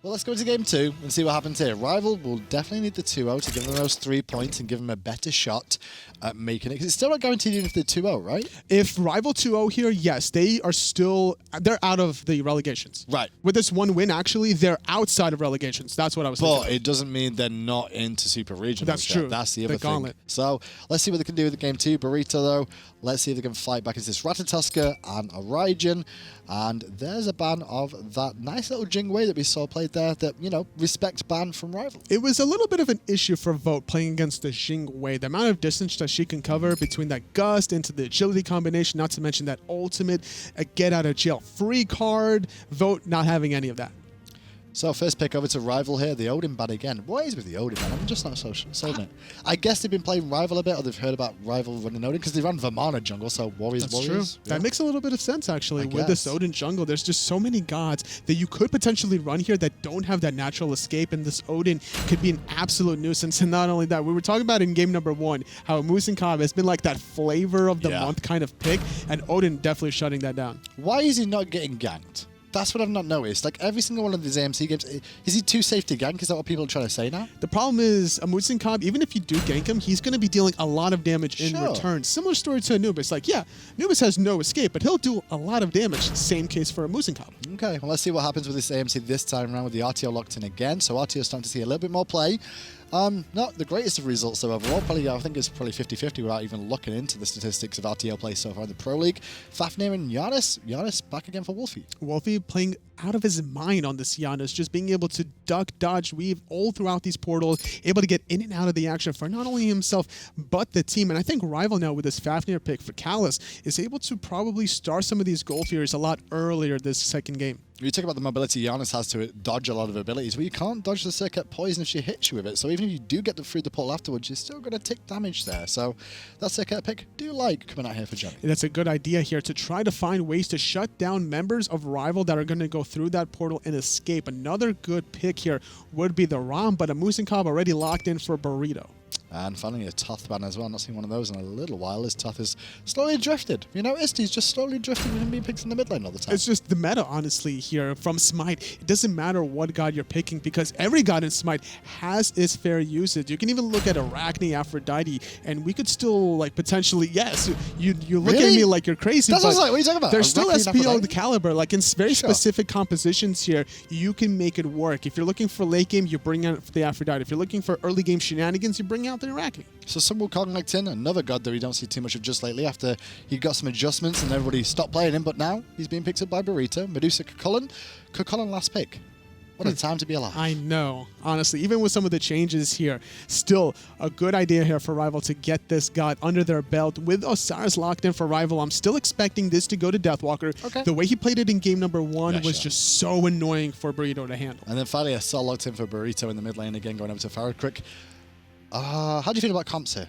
Well, let's go into game 2 and see what happens here. Rival will definitely need the 2-0 to give them those 3 points and give them a better shot at making it. Because it's still not guaranteed even if they're 2-0, right? If Rival 2-0 here, yes, they're out of the relegations. Right. With this one win, actually, they're outside of relegations. That's what I was thinking. But it doesn't mean they're not into Super Regionals. That's yet. true. That's the other thing. Gauntlet. So let's see what they can do with the game 2. Burrito, though, let's see if they can fight back against this Ratatoskr and a Raijin. And there's a ban of that nice little Jingwei that we saw played there that, you know, respect ban from Rival. It was a little bit of an issue for Vote playing against the Jingwei. The amount of distance that she can cover between that Gust into the agility combination, not to mention that ultimate get out of jail free card. Vote not having any of that. So first pick over to Rival here, the Odin ban again. What is with the Odin ban? I'm just not so sold on it. I guess they've been playing Rival a bit, or they've heard about Rival running Odin, because they ran Vamana jungle, so Warriors. True. Yeah. That makes a little bit of sense, actually. I With guess. this Odin jungle, there's just so many gods that you could potentially run here that don't have that natural escape, and this Odin could be an absolute nuisance. And not only that, we were talking about in game number 1, how Muzen has been like that flavor of the month kind of pick, and Odin definitely shutting that down. Why is he not getting ganked? That's what I've not noticed. Like, every single one of these AMC games, is he too safe to gank? Is that what people are trying to say now? The problem is, Muzen, even if you do gank him, he's going to be dealing a lot of damage in return. Similar story to Anubis. Like, yeah, Anubis has no escape, but he'll do a lot of damage. Same case for Muzen. Okay, well, let's see what happens with this AMC this time around with the Artio locked in again. So Artio's starting to see a little bit more play. Not the greatest of results, though, overall. Probably, I think it's probably 50-50 without even looking into the statistics of Artio play so far in the Pro League. Fafnir and Janus. Janus back again for Wlfy. Wlfy playing out of his mind on this Janus, just being able to duck, dodge, weave all throughout these portals, able to get in and out of the action for not only himself, but the team. And I think Rival now with this Fafnir pick for Callus is able to probably start some of these goal fears a lot earlier this second game. You talk about the mobility Janus has to dodge a lot of abilities. Well, you can't dodge the Serqet poison if she hits you with it. So even if you do get through the portal afterwards, you're still going to take damage there. So that Serqet pick, do you like coming out here for Johnny? That's a good idea here to try to find ways to shut down members of Rival that are going to go through that portal and escape. Another good pick here would be the Ram, but a Muzen already locked in for Burrito. And finally a Toth ban as well. Not seen one of those in a little while. His Toth is slowly drifted. You noticed he's just slowly drifting with him being picked in the mid lane all the time. It's just the meta, honestly, here from Smite. It doesn't matter what god you're picking because every god in Smite has its fair usage. You can even look at Arachne, Aphrodite, and we could still, like, potentially, yes, you look at me like you're crazy, That's but what I was like, what are you talking about? there's still Arachne SPO and the caliber. Like, in very specific compositions here, you can make it work. If you're looking for late game, you bring out the Aphrodite. If you're looking for early game shenanigans, you bring out the Arachne. So some Wukong locked in, another god that we don't see too much of just lately after he got some adjustments and everybody stopped playing him, but now he's being picked up by Burrito. Medusa, Chulainn. Chulainn last pick. What a time to be alive. I know. Honestly, even with some of the changes here, still a good idea here for Rival to get this god under their belt. With Osiris locked in for Rival, I'm still expecting this to go to Deathwalker. Okay. The way he played it in game number 1 was just so annoying for Burrito to handle. And then finally a Sol locked in for Burrito in the mid lane again, going over to FaraKrik. How do you feel about comps here?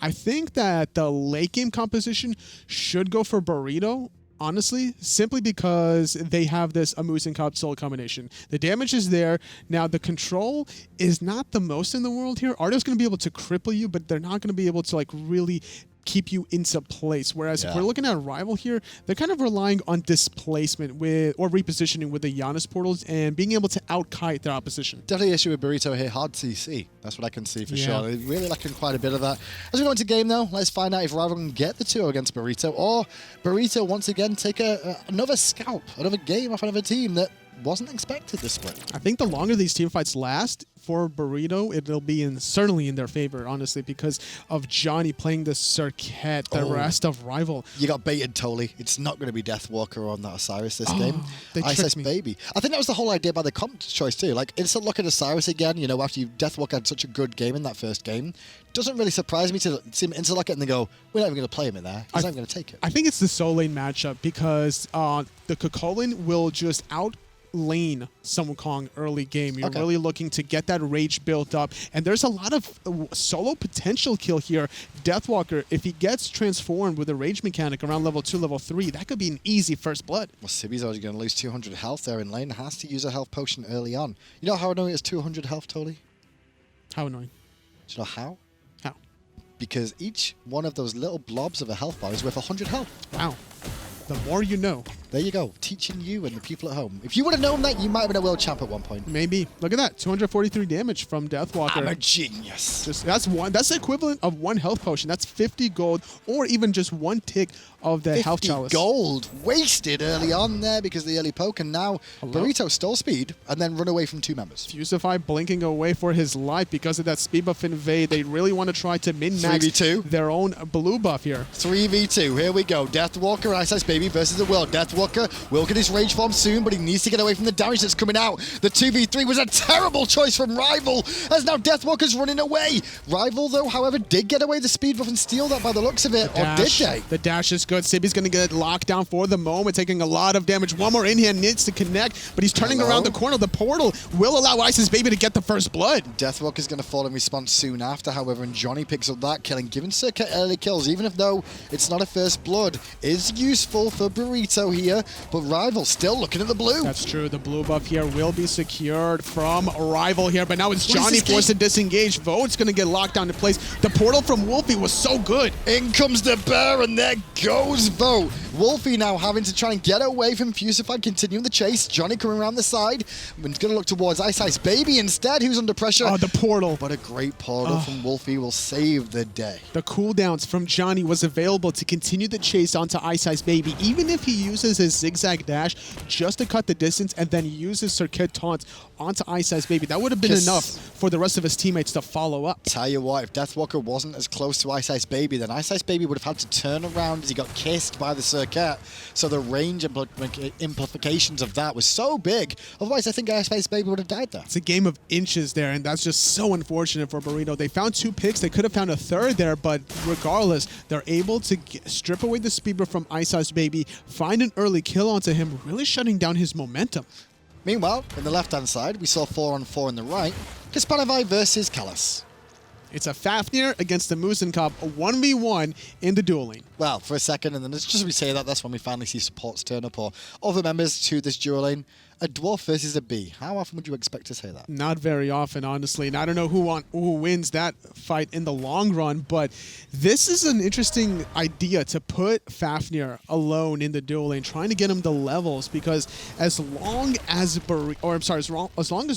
I think that the late game composition should go for Burrito, honestly, simply because they have this Muzen Soul combination. The damage is there. Now, the control is not the most in the world here. Artio's going to be able to cripple you, but they're not going to be able to, like, really keep you into place. Whereas if we're looking at Rival here, they're kind of relying on displacement with or repositioning with the Janus portals and being able to out-kite their opposition. Definitely issue with Burrito here. Hard CC. That's what I can see for sure. They're really lacking quite a bit of that. As we go into game, though, let's find out if Rival can get the 2 against Burrito, or Burrito once again take another scalp, another game off another team that wasn't expected this split. I think the longer these team fights last for Burrito, it'll be certainly in their favor, honestly, because of Dzoni playing the Serqet, the rest of Rival. You got baited, Totally. It's not going to be Deathwalker on that Osiris this game. They tricked me. iceicebaby. I think that was the whole idea by the comp choice too. Like, instant look at Osiris again, you know, after Deathwalker had such a good game in that first game. Doesn't really surprise me to see him instant lock it and then go, we're not even going to play him in there. He's not even going to take it. I think it's the soul lane matchup because the Chulainn will just lane some Wukong early game. You're really looking to get that rage built up, and there's a lot of solo potential kill here. Deathwalker, if he gets transformed with a rage mechanic around level 2, level 3, that could be an easy first blood. Well, Sibi's already going to lose 200 health there in lane. Has to use a health potion early on. You know how annoying it is 200 health, Totally? How annoying? Do you know how? How? Because each one of those little blobs of a health bar is worth 100 health. Wow. The more you know. There you go, teaching you and the people at home. If you would have known that, you might have been a world champ at one point. Maybe. Look at that, 243 damage from Deathwalker. I'm a genius. That's the equivalent of 1 health potion. That's 50 gold, or even just 1 tick of the health chalice. 50 gold wasted early on there because of the early poke, and now Burrito stole speed and then run away from 2 members. Fusify blinking away for his life because of that speed buff invade. They really want to try to min-max 3v2. their own blue buff here. 3v2, here we go. Deathwalker, iceicebaby versus the world. Deathwalker will get his rage form soon, but he needs to get away from the damage that's coming out. The 2v3 was a terrible choice from Rival, as now Deathwalker's running away. Rival, though, however, did get away the speed buff and steal that by the looks of it, or did they? The dash is good. Sibi's going to get locked down for the moment, taking a lot of damage. One more in here, needs to connect, but he's turning around the corner. The portal will allow iceicebaby to get the first blood. Deathwalker's going to fall in response soon after, however, and Dzoni picks up that kill, and giving Serqet early kills, even if though it's not a first blood, is useful for Burrito here, but Rival still looking at the blue. That's true. The blue buff here will be secured from Rival here, but now it's Dzoni forced to disengage. Vote's going to get locked down in place. The portal from Wlfy was so good. In comes the bear, and there goes Vote. Wlfy now having to try and get away from Fusify, continuing the chase. Dzoni coming around the side. He's going to look towards iceicebaby instead, who's under pressure. Oh, the portal. But a great portal from Wlfy will save the day. The cooldowns from Dzoni was available to continue the chase onto iceicebaby, even if he uses his zigzag dash just to cut the distance and then uses Serqet taunt onto iceicebaby. That would have been enough for the rest of his teammates to follow up. Tell you what, if Deathwalker wasn't as close to iceicebaby, then iceicebaby would have had to turn around as he got kissed by the Serqet. So the range implications of that was so big. Otherwise, I think iceicebaby would have died there. It's a game of inches there, and that's just so unfortunate for Burrito. They found 2 picks. They could have found a third there, but regardless, they're able to strip away the speed buff from iceicebaby, find an early kill onto him, really shutting down his momentum. Meanwhile, in the left-hand side, we saw 4-on-4 in the right. Kespainify versus Callus. It's a Fafnir against the Muzen, a 1v1 in the duel lane. Well, for a second, and then just as we say that, that's when we finally see supports turn up or other members to this duel lane. A dwarf versus a bee. How often would you expect to say that? Not very often, honestly. And I don't know who wins that fight in the long run, but this is an interesting idea to put Fafnir alone in the duel lane, trying to get him the levels, because as long as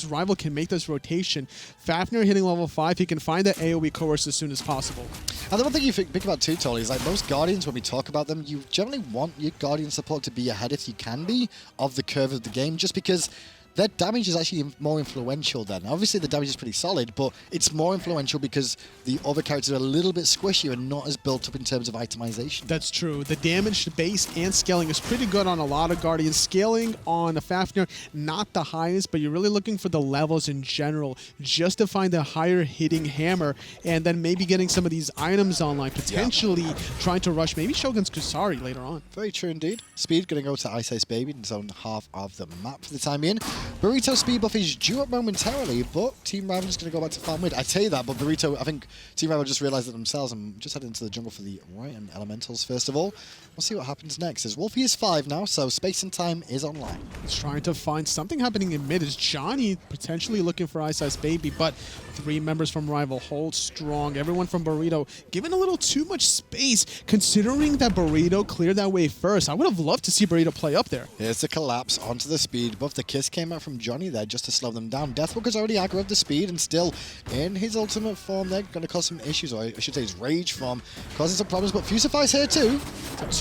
Rival can make this rotation, Fafnir hitting level 5, he can find that AoE coerce as soon as possible. And the one thing you think about too, Tolly, is like most Guardians, when we talk about them, you generally want your Guardian support to be ahead, if you can be, of the curve of the game, just because their damage is actually more influential then. Obviously, the damage is pretty solid, but it's more influential because the other characters are a little bit squishier and not as built up in terms of itemization. That's true. The damage base and scaling is pretty good on a lot of Guardians. Scaling on a Fafnir, not the highest, but you're really looking for the levels in general, just to find a higher hitting hammer, and then maybe getting some of these items online, potentially trying to rush maybe Shogun's Kusari later on. Very true indeed. Speed going to go to iceicebaby in his own half of the map for the time being. Burrito speed buff is due up momentarily, but Team Rival is going to go back to farm mid. I tell you that, but Burrito, I think Team Rival just realized it themselves and just headed into the jungle for the right and elementals first of all. We'll see what happens next. As Wlfy is 5 now, so space and time is online. He's trying to find something happening in mid. Is Dzoni potentially looking for iceicebaby, but 3 members from Rival hold strong. Everyone from Burrito given a little too much space, considering that Burrito cleared that wave first. I would have loved to see Burrito play up there. Here's the collapse onto the speed buff. The kiss came out from Dzoni there just to slow them down. Deathwalker's already aggroed the speed and still in his ultimate form. They're going to cause some issues, or I should say his rage form, causing some problems, but Fusify's here too.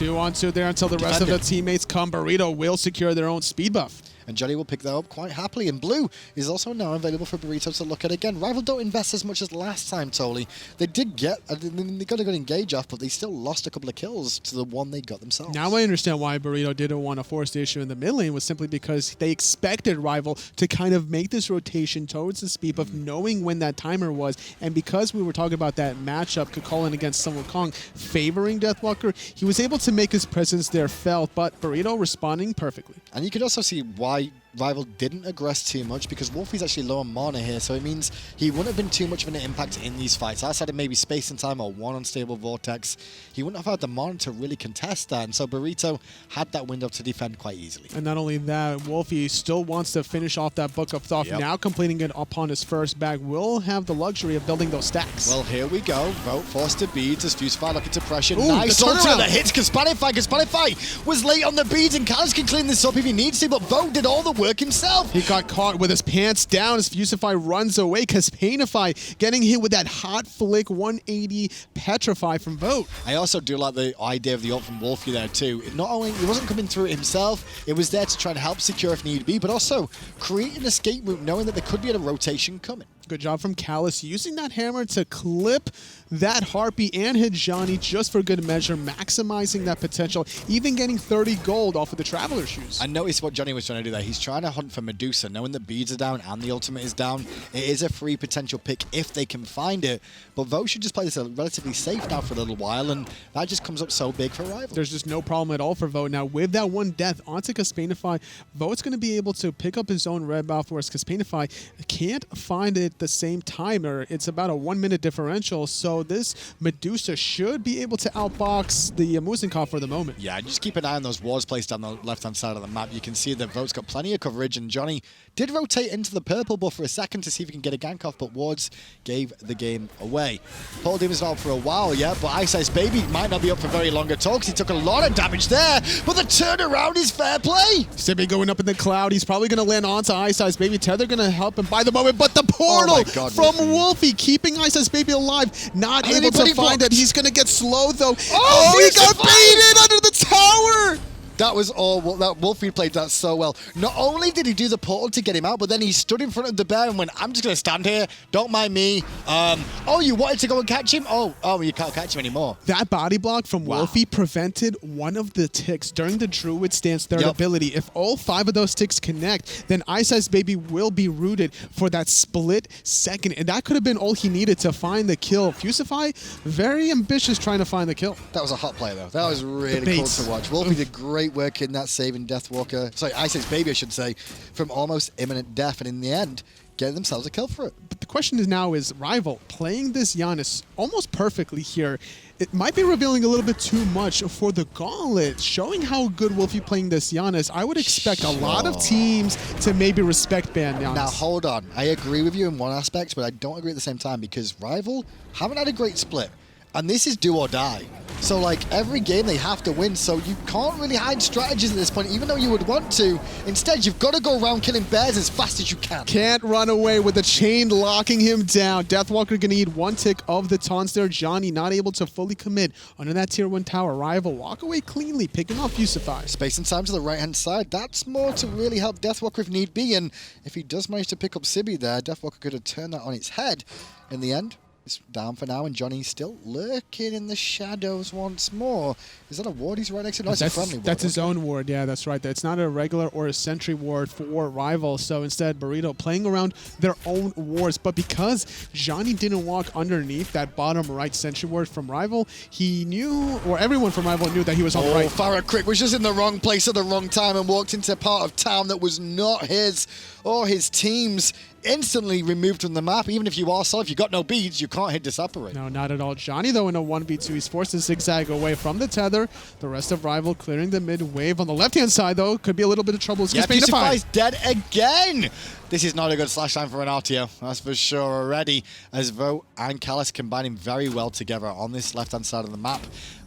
2-on-2 there until the rest of the teammates come. Burrito will secure their own speed buff. And Dzoni will pick that up quite happily. And blue is also now available for Burrito to look at again. Rival don't invest as much as last time, Tolly. They did get, they got a good engage off, but they still lost a couple of kills to the one they got themselves. Now I understand why Burrito didn't want to force the issue in the mid lane, was simply because they expected Rival to kind of make this rotation towards the speed buff, knowing when that timer was. And because we were talking about that matchup, Chulainn against Wukong favoring Deathwalker, he was able to make his presence there felt, but Burrito responding perfectly. And you could also see why Rival didn't aggress too much because Wlfy's actually low on mana here, so it means he wouldn't have been too much of an impact in these fights. Outside of maybe Space and Time or one unstable Vortex, he wouldn't have had the mana to really contest that, and so Burrito had that window to defend quite easily. And not only that, Wlfy still wants to finish off that Book of Thoth. Now completing it upon his first bag will have the luxury of building those stacks. Well, here we go. Vote forced to beads as Fusify looking to pressure. Ooh, nice the ultimate turnaround that hits Kespainify. Kespainify was late on the beads, and Callus can clean this up if he needs to, but Vote did all the work himself. He got caught with his pants down as Fusify runs away. Kespainify getting hit with that hot flick 180 Petrify from Vote. I also do like the idea of the ult from Wlfy there too. Not only he wasn't coming through it himself, it was there to try and help secure if need be, but also create an escape route knowing that there could be a rotation coming. Good job from Callus using that hammer to clip that Harpy and hit Dzoni just for good measure, maximizing that potential, even getting 30 gold off of the Traveler Shoes. I noticed what Dzoni was trying to do there. He's trying to hunt for Medusa, knowing the beads are down and the ultimate is down. It is a free potential pick if they can find it, but Vote should just play this relatively safe now for a little while, and that just comes up so big for Rival. There's just no problem at all for Vote. Now, with that one death onto Kespainify, Vote's going to be able to pick up his own red buff, whereas Kespainify can't find it the same timer. It's about a 1 minute differential, so this Medusa should be able to outbox the Muzen for the moment. Yeah, just keep an eye on those wards placed down the left-hand side of the map. You can see that Vote's got plenty of coverage, and Dzoni did rotate into the purple buff for a second to see if he can get a gank off, but wards gave the game away. Pulled him as well for a while, yeah, but iceicebaby might not be up for very long at all because he took a lot of damage there, but the turnaround is fair play. Sibi going up in the cloud. He's probably going to land onto iceicebaby. Tether going to help him by the moment, but the portal from Wlfy keeping iceicebaby alive, not able to find it. He's going to get slow though. Oh, he got baited under the tower. That was all. That Wlfy played that so well. Not only did he do the portal to get him out, but then he stood in front of the bear and went, I'm just going to stand here. Don't mind me. Oh, you wanted to go and catch him? Oh, you can't catch him anymore. That body block from Wlfy prevented one of the ticks during the Druid stance third ability. If all 5 of those ticks connect, then iceicebaby will be rooted for that split second. And that could have been all he needed to find the kill. Fusify, very ambitious trying to find the kill. That was a hot play, though. That was really cool to watch. Wlfy did great work in that saving Deathwalker, sorry, iceicebaby I should say, from almost imminent death, and in the end, getting themselves a kill for it. But the question is now is Rival playing this Janus almost perfectly here. It might be revealing a little bit too much for the Gauntlet, showing how good Wlfy playing this Janus. I would expect a lot of teams to maybe respect ban Janus. Now hold on, I agree with you in one aspect, but I don't agree at the same time because Rival haven't had a great split. And this is do or die. So, like, every game they have to win, so you can't really hide strategies at this point, even though you would want to. Instead, you've got to go around killing bears as fast as you can. Can't run away with the chain locking him down. Deathwalker going to need one tick of the taunts there. Dzoni not able to fully commit under that tier 1 tower. Rival walk away cleanly, picking off Fusify. Space and time to the right-hand side. That's more to really help Deathwalker if need be, and if he does manage to pick up Sibi there, Deathwalker could have turned that on its head. In the end, it's down for now, and Dzoni's still lurking in the shadows once more. Is that a ward he's right next to? No, it's a friendly ward. That's his own ward, yeah, that's right. It's not a regular or a sentry ward for Rival, so instead Burrito playing around their own wards. But because Dzoni didn't walk underneath that bottom right sentry ward from Rival, he knew, or everyone from Rival knew that he was on the right. FaraKrik was just in the wrong place at the wrong time and walked into a part of town that was not his or his team's. Instantly removed from the map. Even if you are solid, if you've got no beads, you can't hit disappariate. No, not at all. Dzoni, though, in a 1v2, he's forced to zigzag away from the tether. The rest of Rival clearing the mid wave. On the left-hand side, though, could be a little bit of trouble. Yeah, Fusify's dead again. This is not a good slash time for an Artio, that's for sure already, as Vote and Callus combining very well together on this left-hand side of the map.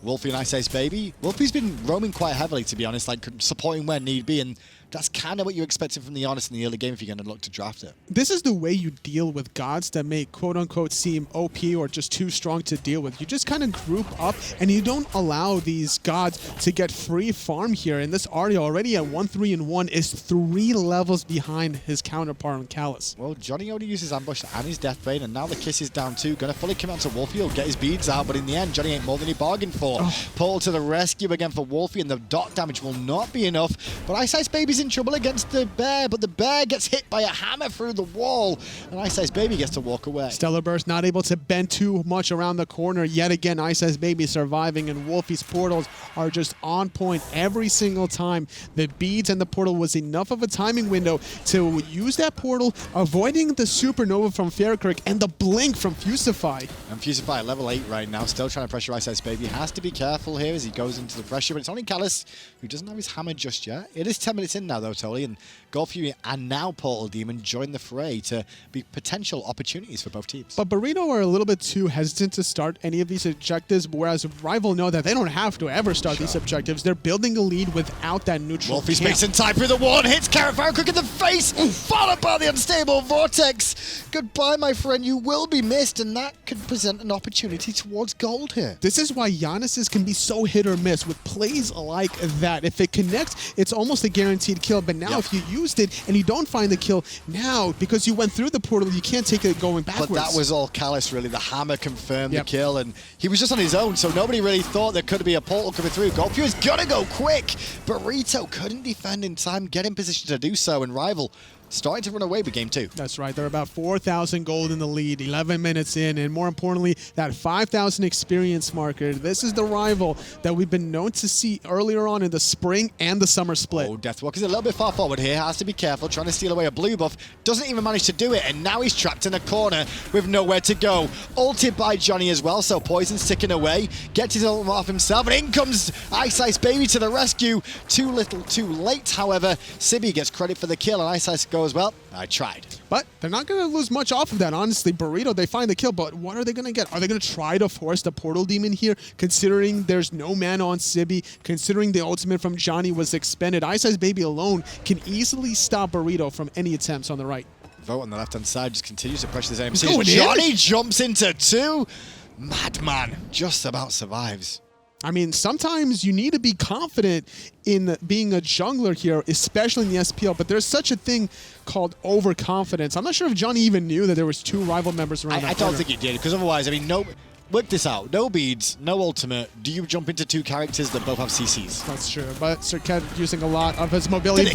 Wlfy and iceicebaby. Wlfy's been roaming quite heavily, to be honest, like supporting where need be, and that's kind of what you're expecting from the Janus in the early game if you're going to look to draft it. This is the way you deal with gods that may quote-unquote seem OP or just too strong to deal with. You just kind of group up and you don't allow these gods to get free farm here. And this Artio already at 1-3-1 is 3 levels behind his counterpart on Callus. Well, Dzoni already uses ambush and his Deathbane, and now the kiss is down too. Going to fully commit onto Wlfy, he'll get his beads out, but in the end, Dzoni ain't more than he bargained for. Pull to the rescue again for Wlfy, and the dot damage will not be enough. But iceicebaby's He's in trouble against the bear, but the bear gets hit by a hammer through the wall, and iceicebaby gets to walk away. Stellar Burst not able to bend too much around the corner. Yet again, iceicebaby surviving, and Wlfy's portals are just on point every single time. The beads and the portal was enough of a timing window to use that portal, avoiding the supernova from FaraKrik and the blink from Fusify. And Fusify at level 8 right now, still trying to pressure iceicebaby. He has to be careful here as he goes into the pressure, but it's only Callus who doesn't have his hammer just yet. It is 10 minutes in now though, Tolly, and Wlfy and now Portal Demon join the fray to be potential opportunities for both teams. But Burrito are a little bit too hesitant to start any of these objectives, whereas Rival know that they don't have to ever start these objectives. They're building a lead without that neutral Wlfy space and time through the wall and hits FaraKrik in the face, followed by the unstable vortex. Goodbye, my friend, you will be missed, and that could present an opportunity towards gold here. This is why Janus's can be so hit or miss with plays like that. If it connects, it's almost a guaranteed kill, but now if you used it and you don't find the kill, now, because you went through the portal, you can't take it going backwards. But that was all Callus, really. The hammer confirmed the kill, and he was just on his own, so nobody really thought there could be a portal coming through. Wlfy has got to go quick. Burrito couldn't defend in time, get in position to do so, and Rival starting to run away with game 2. That's right. They're about 4,000 gold in the lead, 11 minutes in, and more importantly, that 5,000 experience marker. This is the Rival that we've been known to see earlier on in the spring and the summer split. Oh, Deathwalker's a little bit far forward here. Has to be careful, trying to steal away a blue buff. Doesn't even manage to do it, and now he's trapped in a corner with nowhere to go. Ulted by Dzoni as well, so Poison's ticking away. Gets his ult off himself, and in comes iceicebaby to the rescue. Too little, too late, however. Sibi gets credit for the kill, and Iceice goes, well, I tried. But they're not going to lose much off of that, honestly. Burrito, they find the kill, but what are they going to get? Are they going to try to force the Portal Demon here, considering there's no mana on Sibi, considering the ultimate from Dzoni was expended? iceicebaby alone can easily stop Burrito from any attempts on the right. Vote on the left-hand side just continues to pressure this AMC. Dzoni jumps into 2. Madman just about survives. I mean, sometimes you need to be confident in being a jungler here, especially in the SPL, but there's such a thing called overconfidence. I'm not sure if Dzoni even knew that there was 2 Rival members around that I don't think he did, because otherwise, I mean, work this out. No beads, no ultimate. Do you jump into 2 characters that both have CCs? That's true, but Serqet using a lot of his mobility.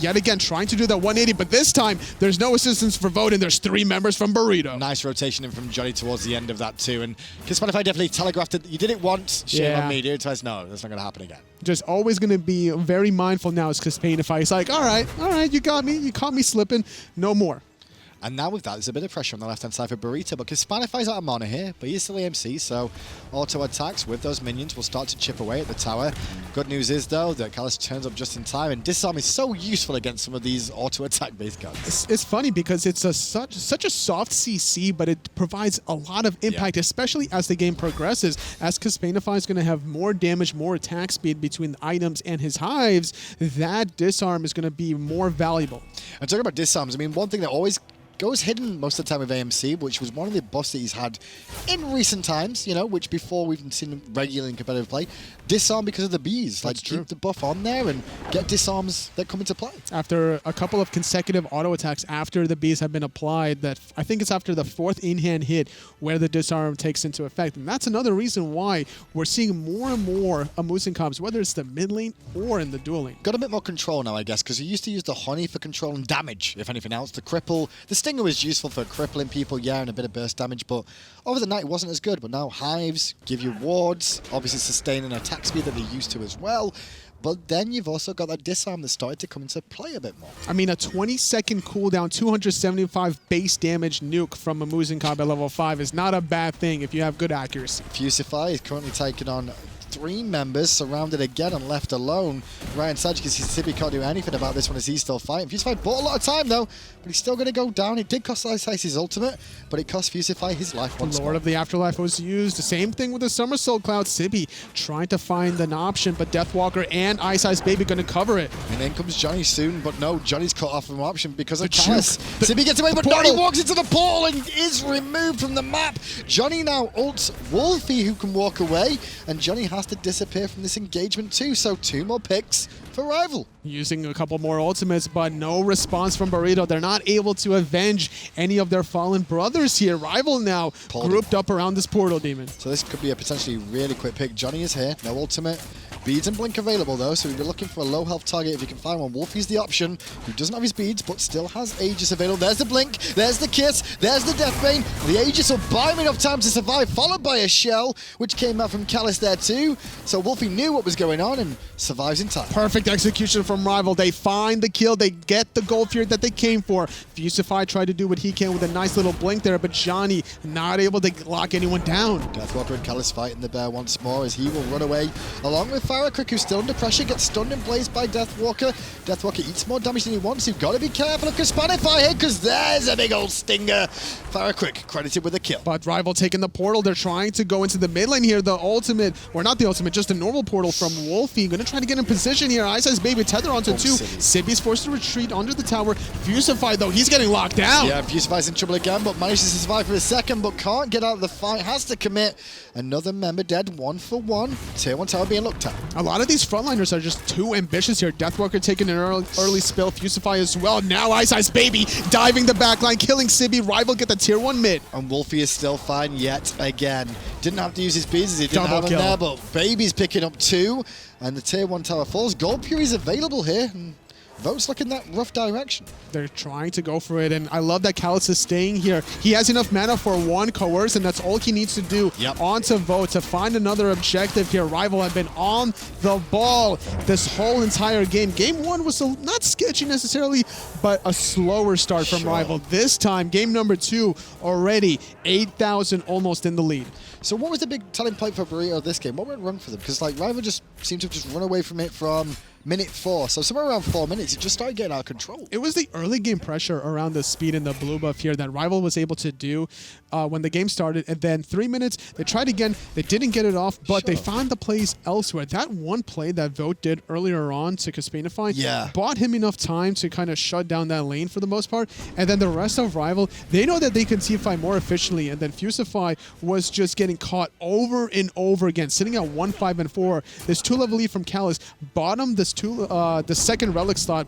Yet again, trying to do that 180, but this time, there's no assistance for Vote, and there's 3 members from Burrito. Nice rotation in from Dzoni towards the end of that too, and Kespainify definitely telegraphed it. You did it once, shame on me, do it twice. No, that's not going to happen again. Just always going to be very mindful now as Kespainify. He's like, all right, you got me. You caught me slipping. No more. And now with that, there's a bit of pressure on the left-hand side for Burrito, but Kespainify's out of mana here, but he's still AMC, so auto attacks with those minions will start to chip away at the tower. Good news is, though, that Callus turns up just in time, and Disarm is so useful against some of these auto attack-based guns. It's funny because it's such a soft CC, but it provides a lot of impact, especially as the game progresses. As Kespainify is going to have more damage, more attack speed between the items and his hives, that Disarm is going to be more valuable. And talking about Disarms, I mean, one thing that always goes hidden most of the time with AMC, which was one of the buffs that he's had in recent times, you know, which before we've seen him regularly in competitive play. Disarm because of the bees. Like, keep the buff on there and get disarms that come into play. After a couple of consecutive auto attacks after the bees have been applied, that I think it's after the 4th in-hand hit where the disarm takes into effect. And that's another reason why we're seeing more and more Muzen comps, whether it's the mid lane or in the dual lane. Got a bit more control now, I guess, because he used to use the honey for control and damage, if anything else. The cripple, the stinger was useful for crippling people, and a bit of burst damage, but over the night it wasn't as good. But now hives give you wards, obviously sustaining attack speed that they're used to as well. But then you've also got that disarm that started to come into play a bit more. I mean, a 20-second cooldown, 275 base damage nuke from a Muzen comp at level 5 is not a bad thing if you have good accuracy. Fusify is currently taking on 3 members, surrounded again and left alone. Right inside, you can see Sibi can't do anything about this one as he's still fighting. Fusify bought a lot of time though, but he's still going to go down. It did cost iceicebaby his ultimate, but it cost Fusify his life once more. Lord of the Afterlife was used. The same thing with the Somersault Cloud. Sibi trying to find an option, but Deathwalker and iceicebaby going to cover it. And in comes Dzoni soon, but no, Johnny's cut off from option because of Callus. Sibi gets away, but no, he walks into the portal and is removed from the map. Dzoni now ults Wlfy, who can walk away, and Dzoni has to disappear from this engagement too, so 2 more picks for Rival. Using a couple more ultimates, but no response from Burrito. They're not able to avenge any of their fallen brothers here. Rival now grouped up around this Portal Demon. So this could be a potentially really quick pick. Dzoni is here, no ultimate. Beads and Blink available though, so we'll be looking for a low health target if you can find one. Wlfy's the option, who doesn't have his beads, but still has Aegis available. There's the Blink, there's the Kiss, there's the Deathbane. The Aegis will buy him enough time to survive, followed by a Shell, which came out from Callus there too. So Wlfy knew what was going on and survives in time. Perfect execution from Rival. They find the kill, they get the gold fear that they came for. Fusify tried to do what he can with a nice little blink there, but Dzoni not able to lock anyone down. Deathwalker and Callus fighting the bear once more as he will run away, along with FaraKrik, who's still under pressure, gets stunned and blazed by Deathwalker. Deathwalker eats more damage than he wants. You've got to be careful of Kespainify here, because there's a big old stinger. FaraKrik credited with a kill. But Rival taking the portal. They're trying to go into the mid lane here. The ultimate, or not the ultimate, just a normal portal from Wlfy. Going to try to get in position here. iceicebaby tether onto two. Sibi's forced to retreat under the tower. Fusify, though, he's getting locked down. Yeah, Fusify's in trouble again, but manages to survive for a second, but can't get out of the fight. Has to commit. Another member dead, 1 for 1. Tier 1 tower being looked at. A lot of these frontliners are just too ambitious here. Deathwalker taking an early spill. Fusify as well. Now iceicebaby diving the backline, killing Sibi. Rival get the tier 1 mid. And Wlfy is still fine yet again. Didn't have to use his beads as he didn't Double have kill. them there, but Baby's picking up 2. And the tier 1 tower falls. Gold Fury's available here. And Vote's looking that rough direction. They're trying to go for it, and I love that Callus is staying here. He has enough mana for 1 coerce, and that's all he needs to do. Yep. Onto Vote to find another objective here. Rival had been on the ball this whole entire game. Game 1 was not sketchy necessarily, but a slower start from Rival. This time, game number 2, already 8,000 almost in the lead. So what was the big telling point for Burrito this game? What went wrong for them? Because like Rival just seemed to have just run away from it from minute 4. So somewhere around 4 minutes, it just started getting out of control. It was the early game pressure around the speed and the blue buff here that Rival was able to do when the game started. And then 3 minutes, they tried again. They didn't get it off, but they found the plays elsewhere. That one play that Vote did earlier on to Kespainify bought him enough time to kind of shut down that lane for the most part. And then the rest of Rival, they know that they can Fusify more efficiently. And then Fusify was just getting caught over and over again, sitting at 1, 5, and 4. This 2-level lead from Callus bottom this the second relic slot,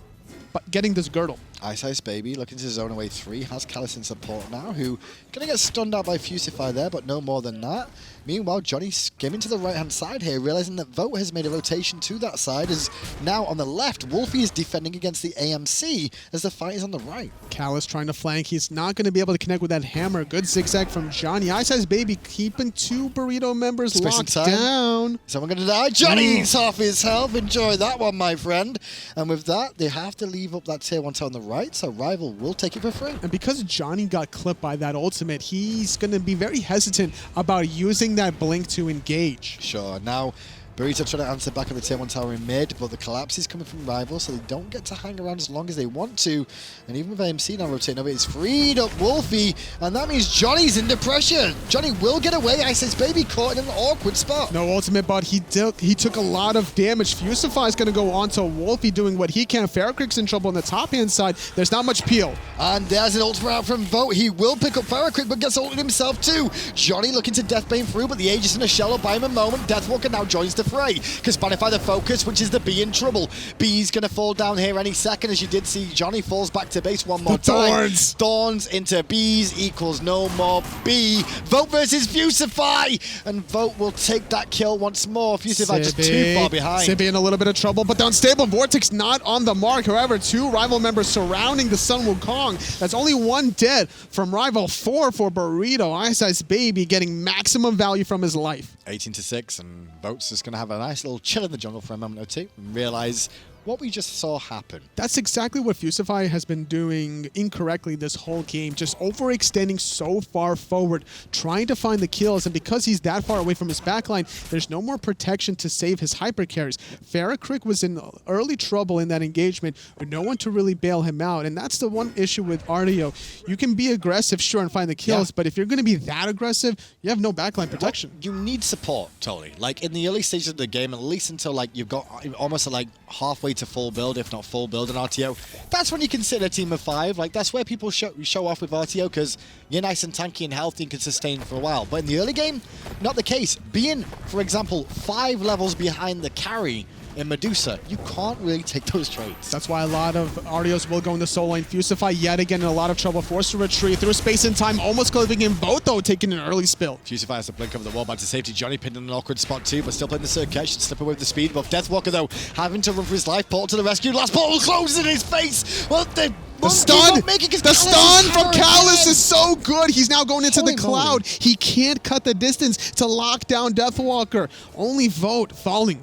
getting this girdle. iceicebaby looking to zone away 3, has Callus in support now, who gonna get stunned out by Fusify there, but no more than that. Meanwhile, Dzoni skimming to the right-hand side here, realizing that Vote has made a rotation to that side, as now on the left, Wlfy is defending against the AMC as the fight is on the right. Callus trying to flank. He's not going to be able to connect with that hammer. Good zigzag from Dzoni. iceicebaby keeping 2 Burrito members locked down. Someone going to die. Dzoni's half his health. Enjoy that one, my friend. And with that, they have to leave up that tier 1 tower on the right, so Rival will take it for free. And because Dzoni got clipped by that ultimate, he's going to be very hesitant about using that blink to engage. Sure. Now, Burrito trying to answer back at the tier 1 tower in mid, but the collapse is coming from Rival, so they don't get to hang around as long as they want to. And even with AMC now rotating over, it's freed up Wlfy, and that means Dzoni's under pressure. Dzoni will get away. iceicebaby caught in an awkward spot. No ultimate, but he took a lot of damage. Fusify is going to go on to Wlfy doing what he can. FaraKrik's in trouble on the top-hand side. There's not much peel. And there's an ultimate out from Vote. He will pick up FaraKrik, but gets ulted himself too. Dzoni looking to Deathbane through, but the Aegis and a shell will buy him a moment. Deathwalker now joins the fray. Kespainify the focus, which is the B in trouble. B's going to fall down here any second, as you did see. Dzoni falls back to base one more time. Thorns into B's equals no more B. Vote versus Fusify, and Vote will take that kill once more. Fusify just too far behind. Sibi in a little bit of trouble, but the unstable Vortex not on the mark. However, 2 Rival members surrounding the Sun Wukong. That's only 1 dead from Rival, 4 for Burrito. iceicebaby getting maximum value from his life. 18-6, and Vote's just going to have a nice little chill in the jungle for a moment or two and realize what we just saw happen. That's exactly what Fusify has been doing incorrectly this whole game, just overextending so far forward, trying to find the kills, and because he's that far away from his backline, there's no more protection to save his hyper carries. FaraKrik was in early trouble in that engagement, but no one to really bail him out, and that's the one issue with Artio. You can be aggressive, sure, and find the kills, but if you're going to be that aggressive, you have no backline protection. Well, you need support, totally. Like in the early stages of the game, at least until like you've got almost like halfway to full build, if not full build in Artio, that's when you consider a team of 5. Like that's where people show off with Artio, because you're nice and tanky and healthy and can sustain for a while. But in the early game, not the case. Being, for example, 5 levels behind the carry in Medusa. You can't really take those trades. That's why a lot of Artios will go into solo lane. Fusify yet again in a lot of trouble, forced to retreat through space and time, almost clipping in both though, taking an early spill. Fusify has to blink over the wall back to safety. Dzoni pinned in an awkward spot too, but still playing the Serqet, should slip away with the speed buff. Deathwalker though, having to run for his life, portal to the rescue. Last portal closes in his face. Well, the stun from Callus is so good. He's now going into the cloud. He can't cut the distance to lock down Deathwalker. Only Vote falling.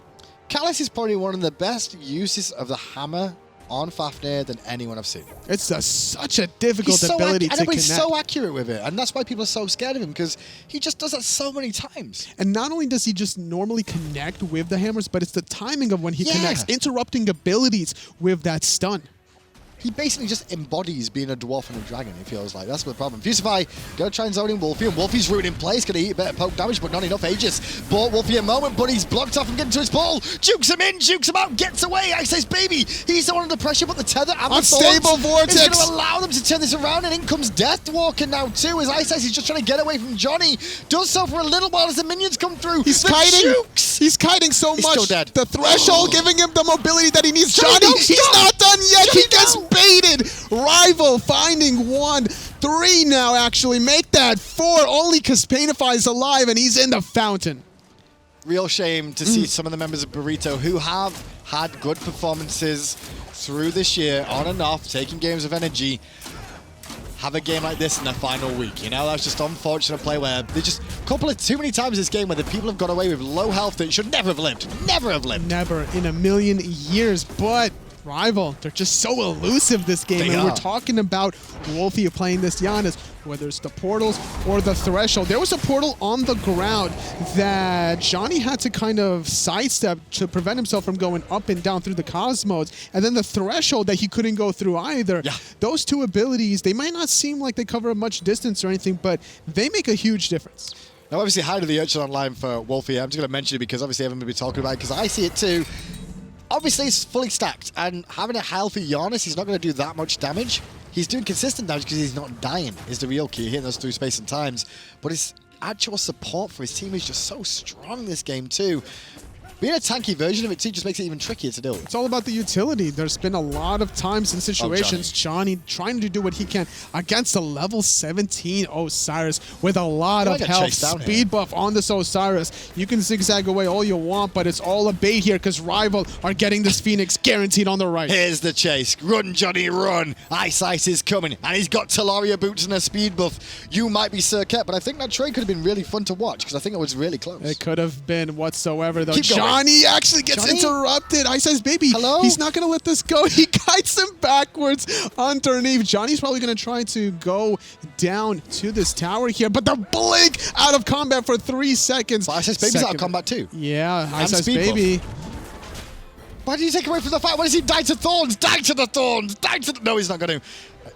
Callus is probably one of the best uses of the hammer on Fafnir than anyone I've seen. It's such a difficult ability to connect. He's so accurate with it, and that's why people are so scared of him, because he just does that so many times. And not only does he just normally connect with the hammers, but it's the timing of when he connects, interrupting abilities with that stun. He basically just embodies being a dwarf and a dragon, it feels like. That's the problem. Fusify gonna try and zone in Wlfy, and Wlfy's rooted in place, gonna eat a bit of poke damage, but not enough Aegis. Bought Wlfy a moment, but he's blocked off from getting to his ball. Jukes him in, jukes him out, gets away. Iceicebaby, he's the one under pressure, but the tether and the unstable vortex is gonna allow them to turn this around, and in comes Deathwalker now too, as Iceice is just trying to get away from Dzoni. Does so for a little while as the minions come through. He's kiting. He's kiting so much. Still dead. The threshold giving him the mobility that he needs. Dzoni, he's not done yet. He gets baited. Rival finding 1, 3 now actually. Make that 4. Only Kespainify is alive, and he's in the fountain. Real shame to see some of the members of Burrito who have had good performances through this year, on and off, taking games of energy, have a game like this in their final week. You know, that's just unfortunate play where they just too many times this game where the people have got away with low health that should never have lived. Never have lived. Never in a million years, but Rival, they're just so elusive this game. And we're talking about Wlfy playing this Janus, whether it's the portals or the threshold. There was a portal on the ground that Dzoni had to kind of sidestep to prevent himself from going up and down through the cosmos. And then the threshold that he couldn't go through either. Yeah. Those two abilities, they might not seem like they cover much distance or anything, but they make a huge difference. Now, obviously, hi to the Urchin online for Wlfy. I'm just going to mention it because obviously everyone will be talking about it, because I see it too. Obviously, it's fully stacked, and having a healthy Janus, he's not going to do that much damage. He's doing consistent damage because he's not dying, is the real key, hitting those through space and times. But his actual support for his team is just so strong this game too. Being a tanky version of it too just makes it even trickier to do. It's all about the utility. There's been a lot of times and situations Dzoni trying to do what he can against a level 17 Osiris with a lot of health. Speed buff on this Osiris. You can zigzag away all you want, but it's all a bait here because Rival are getting this Phoenix guaranteed on the right. Here's the chase. Run, Dzoni, run. Iceice is coming, and he's got Talaria boots and a speed buff. You might be Serqet, but I think that trade could have been really fun to watch because I think it was really close. It could have been whatsoever, though. Keep going. Dzoni actually gets interrupted. iceicebaby, he's not going to let this go. He kites him backwards underneath. Johnny's probably going to try to go down to this tower here, but the blink out of combat for 3 seconds. But iceicebaby's out of combat too. Yeah, iceicebaby. Why did you take away from the fight? Why does he die to thorns? Die to the thorns! Die to the... No, he's not going to.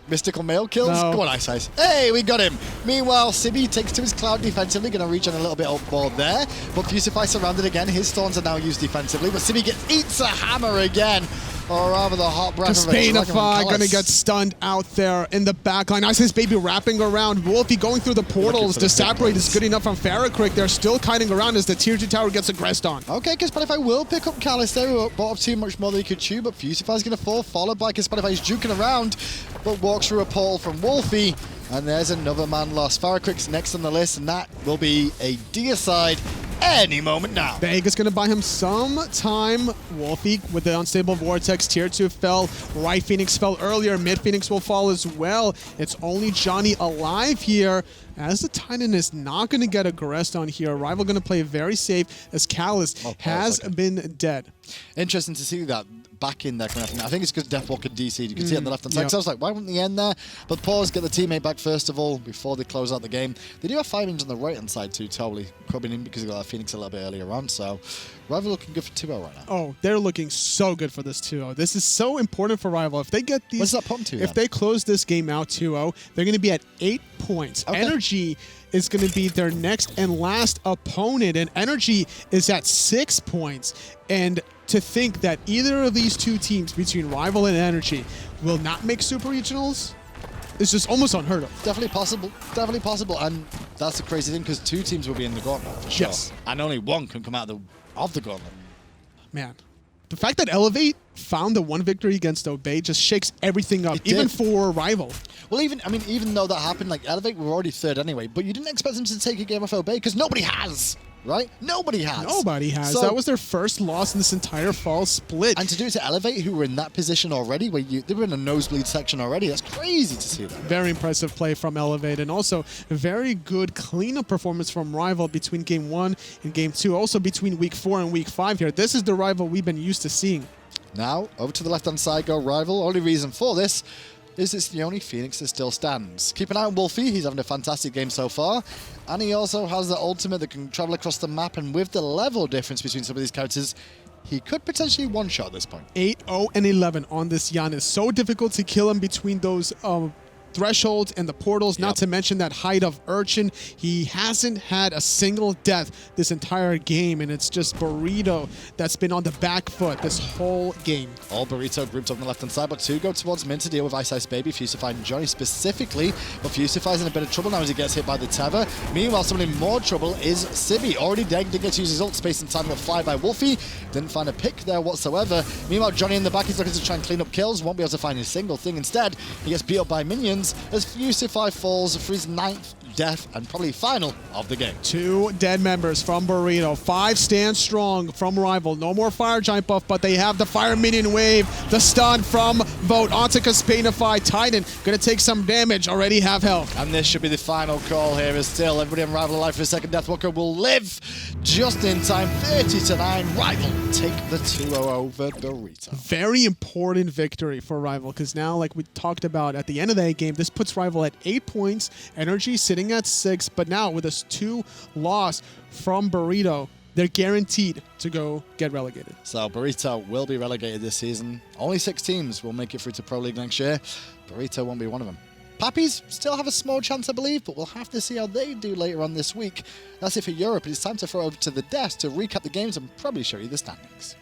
Mystical male kills? No. Go on, Iceice. Hey, we got him. Meanwhile, Sibi takes to his cloud defensively, going to reach on a little bit outboard there. But Fusify surrounded again. His thorns are now used defensively, but Sibi eats a hammer again. Or rather, the hot breath of Kespainify going to get stunned out there in the backline. iceicebaby wrapping around. Wlfy going through the portals to separate is good enough from FaraKrik. They're still kiting around as the tier 2 tower gets aggressed on. Okay, Kespainify will pick up Callus there. Bought up too much more than he could chew, but Fusify's going to fall, followed by Kespainify's juking around, but walks through a portal from Wlfy. And there's another man lost. FaraKrik's next on the list, and that will be a deicide any moment now. Vega's going to buy him some time. Wlfy with the unstable vortex. Tier 2 fell. Right Phoenix fell earlier. Mid Phoenix will fall as well. It's only Dzoni alive here, as the Titan is not going to get aggressed on here. Rival going to play very safe as Callus has been dead. Interesting to see that back in there. I think it's because Deathwalker DC'd. You can see it on the left-hand side. So I was like, why wouldn't they end there? But pause, get the teammate back first of all before they close out the game. They do have 5 minions on the right-hand side too, totally coming in because they got Phoenix a little bit earlier on. So Rival looking good for 2-0 right now. Oh, they're looking so good for this 2-0. This is so important for Rival. If they get these... What's that point to? If they close this game out 2-0, they're going to be at 8 points. Okay. Energy is going to be their next and last opponent, and Energy is at 6 points. And to think that either of these two teams, between Rival and Energy, will not make Super Regionals is just almost unheard of. Definitely possible. Definitely possible. And that's the crazy thing, because 2 teams will be in the gauntlet for sure. Yes. And only 1 can come out of the gauntlet. Man. The fact that Elevate found the one victory against Obey just shakes everything up, even for Rival. Well, even though that happened, like Elevate were already third anyway, but you didn't expect them to take a game off Obey because nobody has, right? Nobody has. Nobody has. So, that was their first loss in this entire fall split. And to do it to Elevate, who were in that position already, where they were in a nosebleed section already, that's crazy to see that. Very impressive play from Elevate, and also a very good cleanup performance from Rival between Game 1 and Game 2, also between Week 4 and Week 5 here. This is the Rival we've been used to seeing. Now, over to the left-hand side go Rival. Only reason for this is it's the only Phoenix that still stands. Keep an eye on Wlfy. He's having a fantastic game so far. And he also has the ultimate that can travel across the map. And with the level difference between some of these characters, he could potentially one-shot at this point. 8-0 and 11 on this Janus. So difficult to kill him between those thresholds and the portals, not to mention that height of Urchin. He hasn't had a single death this entire game, and it's just Burrito that's been on the back foot this whole game. All Burrito grouped on the left-hand side, but two go towards mid to deal with iceicebaby, Fusify and Dzoni specifically, but Fusify's in a bit of trouble now as he gets hit by the tether. Meanwhile, someone in more trouble is Sibi. Already dead, didn't get to use his ult, space and time got fly by Wlfy, didn't find a pick there whatsoever. Meanwhile, Dzoni in the back, he's looking to try and clean up kills, won't be able to find a single thing. Instead, he gets beat up by minions as Fusify falls for his 9th death and probably final of the game. 2 dead members from Burrito. 5 stand strong from Rival. No more Fire Giant buff, but they have the Fire Minion wave. The stun from Vote onto Kespainify. Titan gonna take some damage, already have health. And this should be the final call here as still everybody on Rival alive for a second. Deathwalker will live just in time. 30-9. Rival take the 2-0 over Burrito. Very important victory for Rival, because now, like we talked about at the end of that game, this puts Rival at 8 points, energy sitting at 6, but now with this 2 loss from Burrito, they're guaranteed to go get relegated. So Burrito will be relegated this season. Only 6 teams will make it through to Pro League next year. Burrito won't be one of them. Pappies still have a small chance, I believe, but we'll have to see how they do later on this week. That's it for Europe. It's time to throw over to the desk to recap the games and probably show you the standings.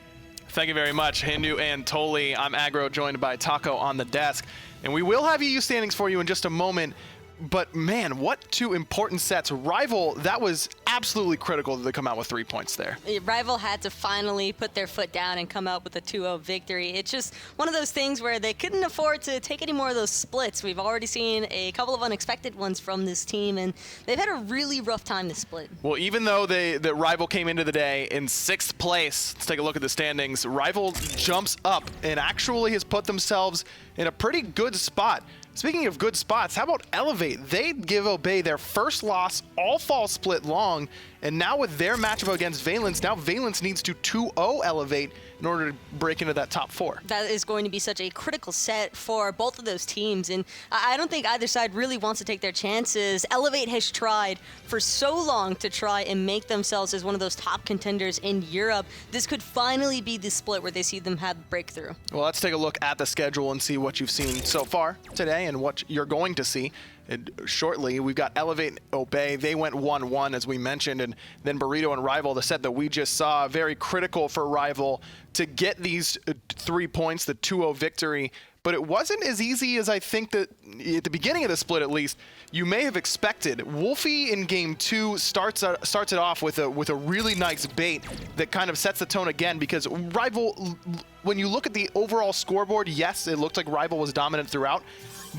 Thank you very much, Hindu and Toli. I'm Aggro, joined by Taco on the desk. And we will have EU standings for you in just a moment. But man, what 2 important sets. Rival, that was absolutely critical that they come out with 3 points there. Rival had to finally put their foot down and come out with a 2-0 victory. It's just one of those things where they couldn't afford to take any more of those splits. We've already seen a couple of unexpected ones from this team, and they've had a really rough time to split. Well, even though the Rival came into the day in 6th place, let's take a look at the standings. Rival jumps up and actually has put themselves in a pretty good spot. Speaking of good spots, how about Elevate? They give Obey their first loss, all fall split long, and now with their matchup against Valence, now Valence needs to 2-0 Elevate in order to break into that top 4. That is going to be such a critical set for both of those teams, and I don't think either side really wants to take their chances. Elevate has tried for so long to try and make themselves as one of those top contenders in Europe. This could finally be the split where they see them have breakthrough. Well, let's take a look at the schedule and see what you've seen so far today and what you're going to see. And shortly, we've got Elevate and Obey. They went 1-1, as we mentioned, and then Burrito and Rival, the set that we just saw, very critical for Rival to get these 3 points, the 2-0 victory. But it wasn't as easy as I think that at the beginning of the split, at least, you may have expected. Wlfy in Game 2 starts it off with a really nice bait that kind of sets the tone again, because Rival, when you look at the overall scoreboard, yes, it looked like Rival was dominant throughout.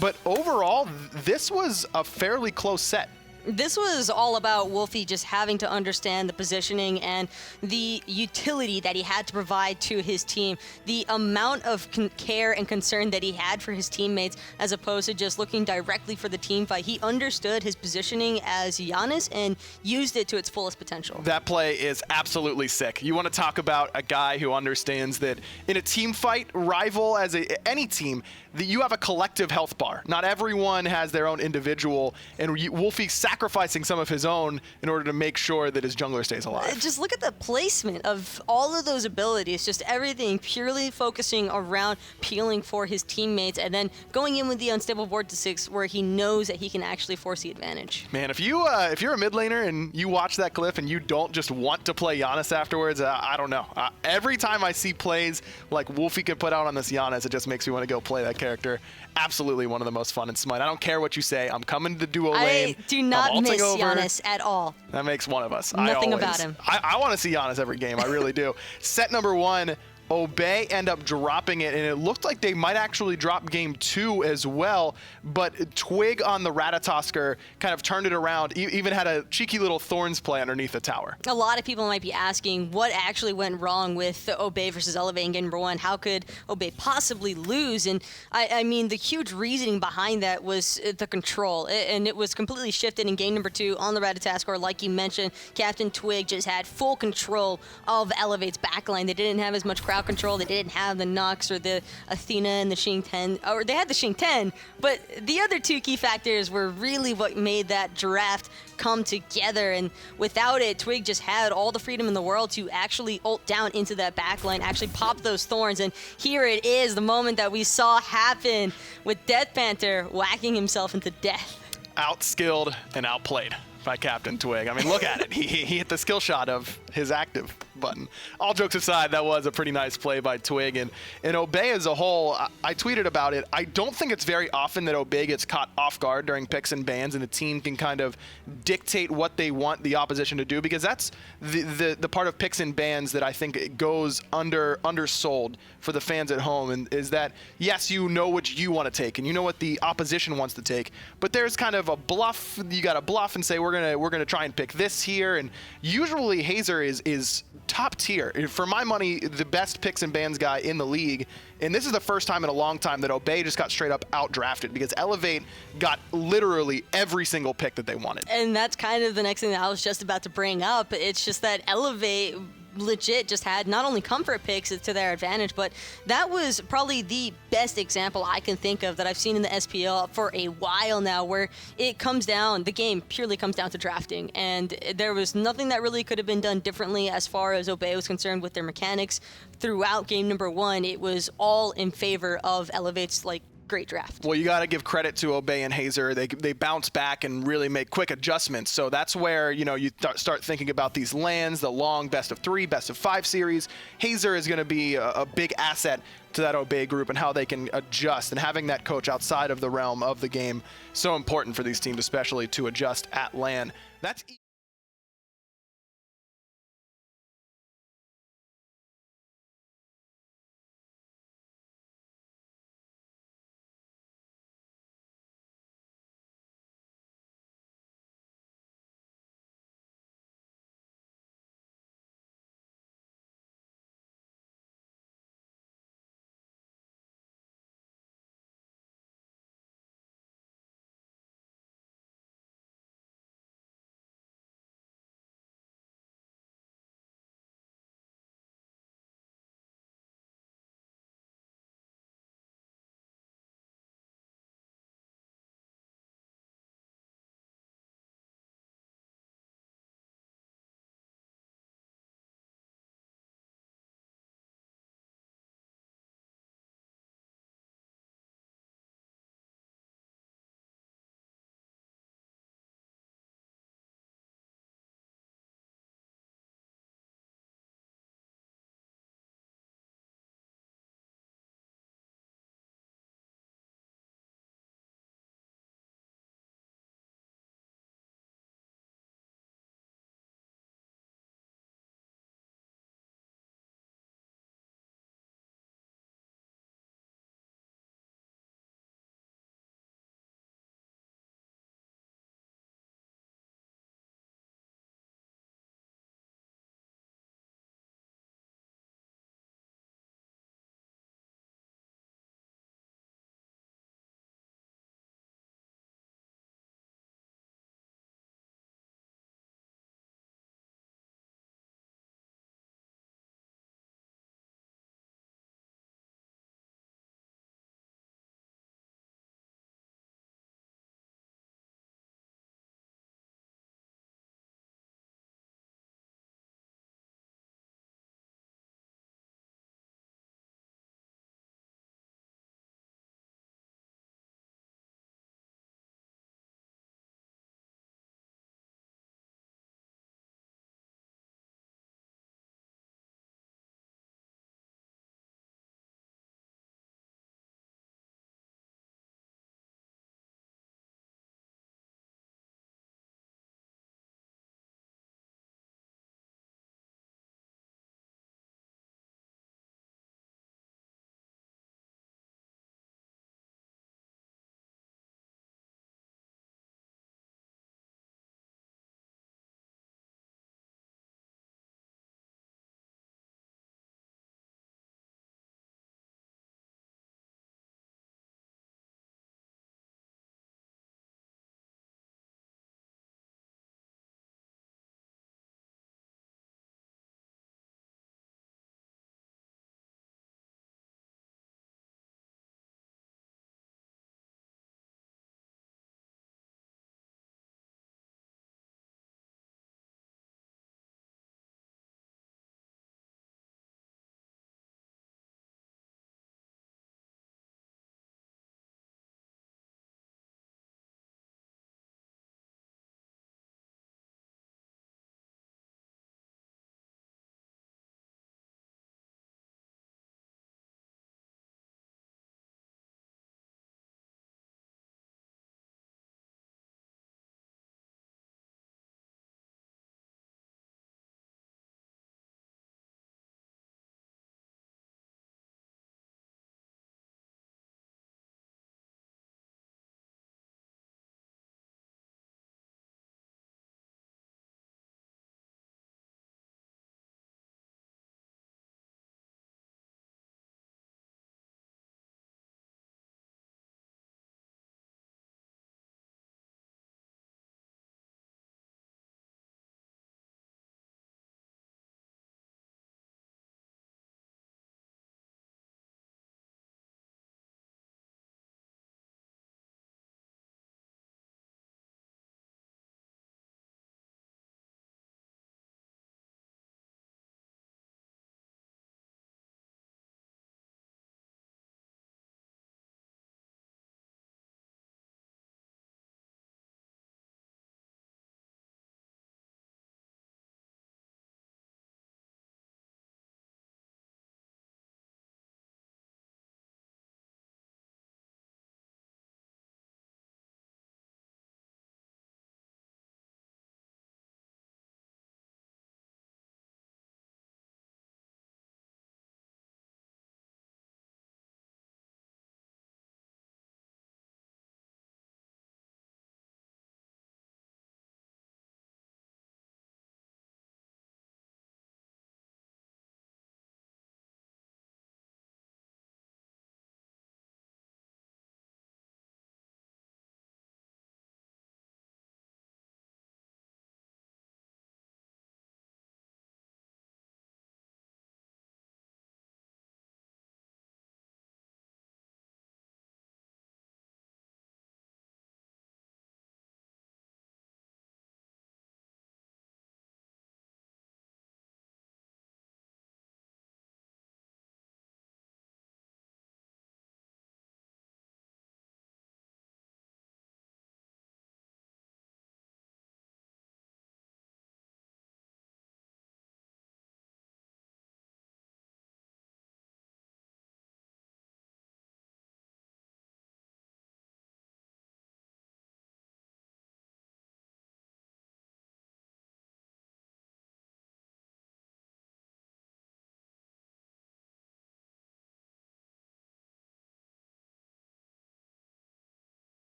But overall, this was a fairly close set. This was all about Wlfy just having to understand the positioning and the utility that he had to provide to his team. The amount of care and concern that he had for his teammates, as opposed to just looking directly for the team fight. He understood his positioning as Janus and used it to its fullest potential. That play is absolutely sick. You want to talk about a guy who understands that in a team fight, Rival, as any team, that you have a collective health bar. Not everyone has their own individual, and Wlfy sacrificing some of his own in order to make sure that his jungler stays alive. Just look at the placement of all of those abilities, just everything purely focusing around peeling for his teammates, and then going in with the unstable vortex where he knows that he can actually force the advantage. Man, if you're a mid laner and you watch that clip and you don't just want to play Janus afterwards, I don't know. Every time I see plays like Wlfy can put out on this Janus, it just makes me want to go play that character. Absolutely one of the most fun in Smite. I don't care what you say. I'm coming to duo lane. I do not miss Janus at all. That makes one of us. Nothing about him. I want to see Janus every game. I really do. Set number 1, Obey end up dropping it, and it looked like they might actually drop game 2 as well, but Twig on the Ratatosker kind of turned it around, even had a cheeky little Thorns play underneath the tower. A lot of people might be asking what actually went wrong with Obey versus Elevate in game number 1. How could Obey possibly lose? And I mean, the huge reasoning behind that was the control, and it was completely shifted in game number 2 on the Ratatosker. Like you mentioned, Captain Twig just had full control of Elevate's backline. They didn't have as much crowd control. They didn't have the Nux or the Athena and the Xing 10, or they had the Xing 10, but the other 2 key factors were really what made that draft come together, and without it, Twig just had all the freedom in the world to actually ult down into that backline, actually pop those Thorns, and here it is, the moment that we saw happen with Death Panther whacking himself into death. Outskilled and outplayed by Captain Twig. I mean, look at it. He hit the skill shot of his active button. All jokes aside, that was a pretty nice play by Twig. And Obey as a whole, I tweeted about it. I don't think it's very often that Obey gets caught off guard during picks and bans, and the team can kind of dictate what they want the opposition to do, because that's the part of picks and bans that I think it goes undersold for the fans at home, and is that, yes, you know what you want to take, and you know what the opposition wants to take, but there's kind of a bluff. You got to bluff and say, we're gonna try and pick this here, and usually Hazer is top tier. For my money, the best picks and bans guy in the league. And this is the first time in a long time that Obey just got straight up outdrafted, because Elevate got literally every single pick that they wanted. And that's kind of the next thing that I was just about to bring up. It's just that Elevate legit just had not only comfort picks to their advantage, but that was probably the best example I can think of that I've seen in the SPL for a while now, where it comes down, the game purely comes down to drafting, and there was nothing that really could have been done differently as far as Obey was concerned with their mechanics. Throughout game number 1, it was all in favor of Elevate's great draft. Well, you got to give credit to Obey and Hazer. They bounce back and really make quick adjustments. So that's where, you start thinking about these lands, the long best of 3, best of 5 series. Hazer is going to be a big asset to that Obey group and how they can adjust, and having that coach outside of the realm of the game, so important for these teams, especially to adjust at LAN. That's